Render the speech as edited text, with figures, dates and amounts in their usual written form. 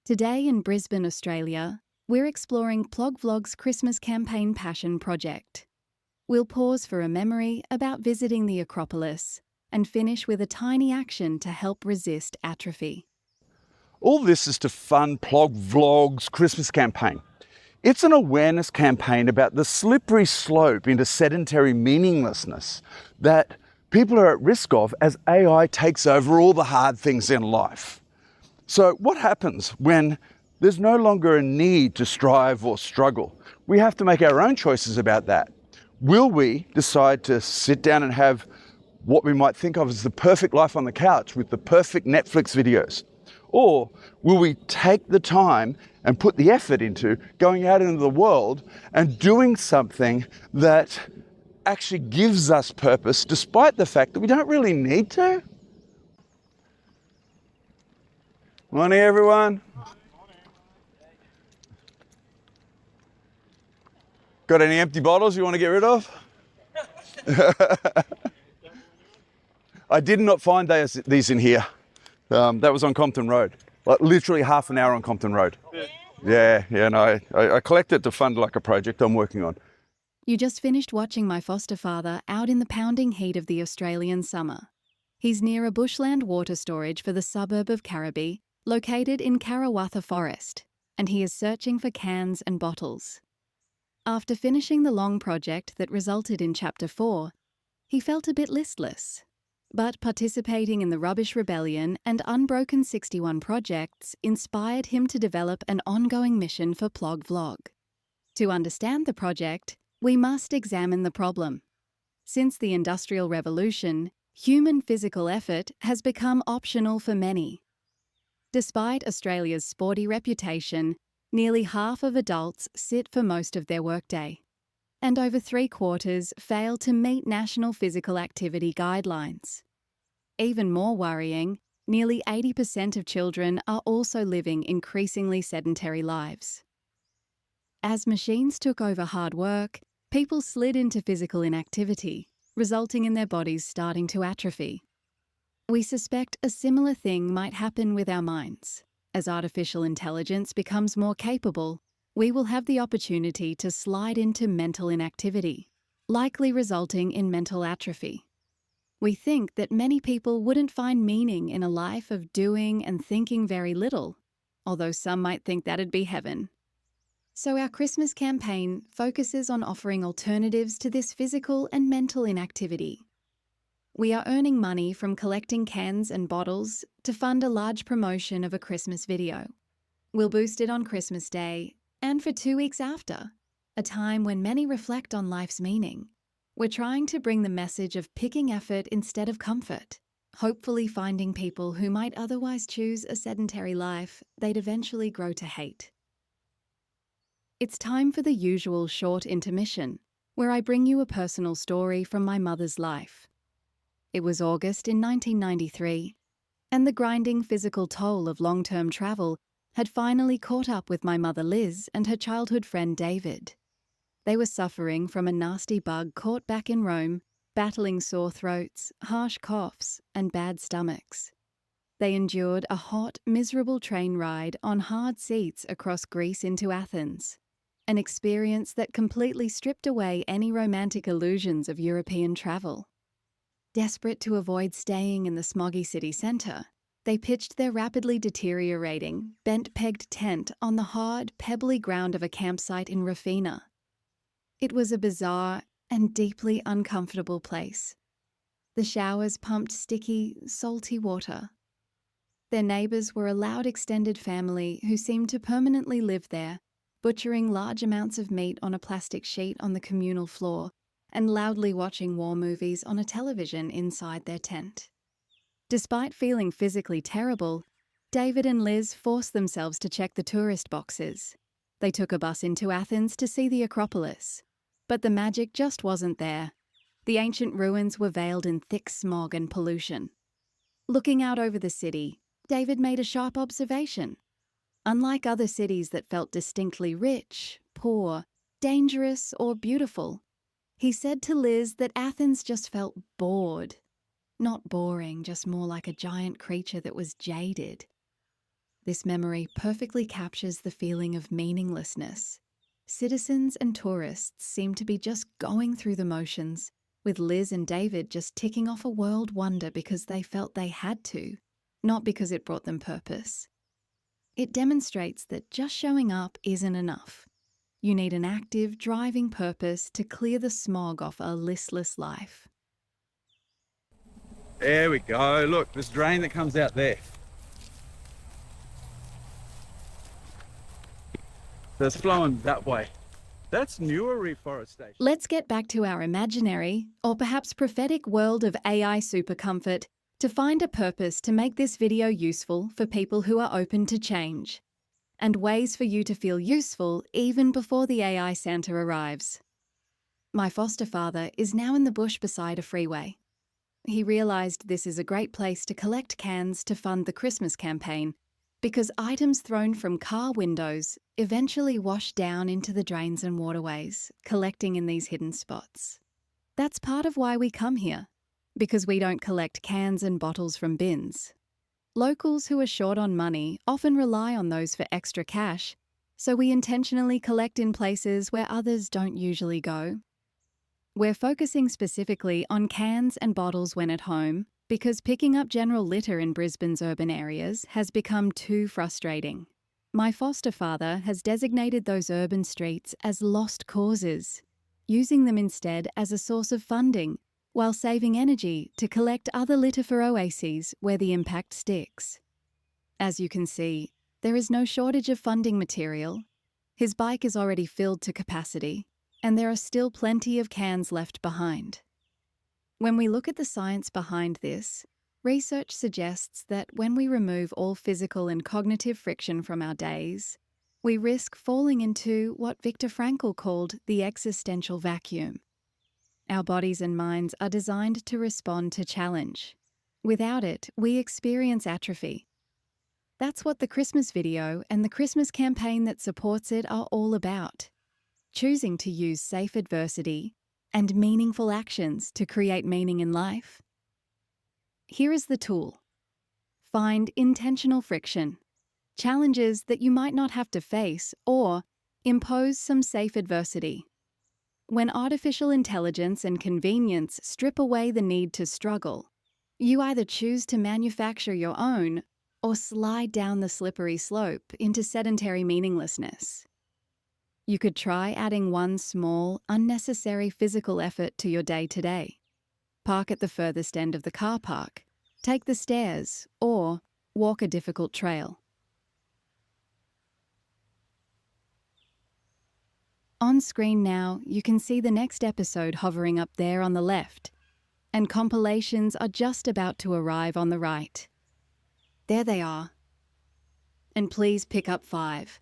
Today in Brisbane, Australia, we're exploring Plog Vlog's Christmas campaign passion project. We'll pause for a memory about visiting the Acropolis and finish with a tiny action to help resist atrophy. All this is to fund Plog Vlog's Christmas campaign. It's an awareness campaign about the slippery slope into sedentary meaninglessness that people are at risk of as AI takes over all the hard things in life. So what happens when there's no longer a need to strive or struggle? We have to make our own choices about that. Will we decide to sit down and have what we might think of as the perfect life on the couch with the perfect Netflix videos? Or will we take the time and put the effort into going out into the world and doing something that actually gives us purpose despite the fact that we don't really need to? Morning, everyone. Got any empty bottles you want to get rid of? I did not find these in here. That was on Compton Road, like literally half an hour on Compton Road. No, I collected to fund like a project I'm working on. You just finished watching my foster father out in the pounding heat of the Australian summer. He's near a bushland water storage for the suburb of Kuraby, located in Karawatha Forest, and he is searching for cans and bottles. After finishing the long project that resulted in Chapter 4, he felt a bit listless. But participating in the Rubbish Rebellion and Unbroken 61 projects inspired him to develop an ongoing mission for Plog Vlog. To understand the project, we must examine the problem. Since the Industrial Revolution, human physical effort has become optional for many. Despite Australia's sporty reputation, nearly half of adults sit for most of their workday, and over 3/4 fail to meet national physical activity guidelines. Even more worrying, nearly 80% of children are also living increasingly sedentary lives. As machines took over hard work, people slid into physical inactivity, resulting in their bodies starting to atrophy. We suspect a similar thing might happen with our minds. As artificial intelligence becomes more capable, we will have the opportunity to slide into mental inactivity, likely resulting in mental atrophy. We think that many people wouldn't find meaning in a life of doing and thinking very little, although some might think that'd be heaven. So our Christmas campaign focuses on offering alternatives to this physical and mental inactivity. We are earning money from collecting cans and bottles to fund a large promotion of a Christmas video. We'll boost it on Christmas Day and for 2 weeks after, a time when many reflect on life's meaning. We're trying to bring the message of picking effort instead of comfort, hopefully finding people who might otherwise choose a sedentary life they'd eventually grow to hate. It's time for the usual short intermission, where I bring you a personal story from my mother's life. It was August in 1993, and the grinding physical toll of long-term travel had finally caught up with my mother Liz and her childhood friend David. They were suffering from a nasty bug caught back in Rome, battling sore throats, harsh coughs, and bad stomachs. They endured a hot, miserable train ride on hard seats across Greece into Athens, an experience that completely stripped away any romantic illusions of European travel. Desperate to avoid staying in the smoggy city centre, they pitched their rapidly deteriorating, bent-pegged tent on the hard, pebbly ground of a campsite in Rafina. It was a bizarre and deeply uncomfortable place. The showers pumped sticky, salty water. Their neighbours were a loud extended family who seemed to permanently live there, butchering large amounts of meat on a plastic sheet on the communal floor and loudly watching war movies on a television inside their tent. Despite feeling physically terrible, David and Liz forced themselves to check the tourist boxes. They took a bus into Athens to see the Acropolis. But the magic just wasn't there. The ancient ruins were veiled in thick smog and pollution. Looking out over the city, David made a sharp observation. Unlike other cities that felt distinctly rich, poor, dangerous, or beautiful, he said to Liz that Athens just felt bored. Not boring, just more like a giant creature that was jaded. This memory perfectly captures the feeling of meaninglessness. Citizens and tourists seem to be just going through the motions, with Liz and David just ticking off a world wonder because they felt they had to, not because it brought them purpose. It demonstrates that just showing up isn't enough. You need an active, driving purpose to clear the smog off a listless life. There we go. Look, this drain that comes out there. That's flowing that way. That's newer reforestation. Let's get back to our imaginary, or perhaps prophetic world of AI supercomfort to find a purpose to make this video useful for people who are open to change, and ways for you to feel useful even before the AI Santa arrives. My foster father is now in the bush beside a freeway. He realised this is a great place to collect cans to fund the Christmas campaign, because items thrown from car windows eventually wash down into the drains and waterways, collecting in these hidden spots. That's part of why we come here, because we don't collect cans and bottles from bins. Locals who are short on money often rely on those for extra cash, so we intentionally collect in places where others don't usually go. We're focusing specifically on cans and bottles when at home, because picking up general litter in Brisbane's urban areas has become too frustrating. My foster father has designated those urban streets as lost causes, using them instead as a source of funding, while saving energy to collect other litter for oases where the impact sticks. As you can see, there is no shortage of funding material. His bike is already filled to capacity, and there are still plenty of cans left behind. When we look at the science behind this, research suggests that when we remove all physical and cognitive friction from our days, we risk falling into what Viktor Frankl called the existential vacuum. Our bodies and minds are designed to respond to challenge. Without it, we experience atrophy. That's what the Christmas video and the Christmas campaign that supports it are all about. Choosing to use safe adversity and meaningful actions to create meaning in life. Here is the tool. Find intentional friction, challenges that you might not have to face, or impose some safe adversity. When artificial intelligence and convenience strip away the need to struggle, you either choose to manufacture your own or slide down the slippery slope into sedentary meaninglessness. You could try adding one small, unnecessary physical effort to your day-to-day. Park at the furthest end of the car park, take the stairs, or walk a difficult trail. On screen now, you can see the next episode hovering up there on the left, and compilations are just about to arrive on the right. There they are. And please pick up 5.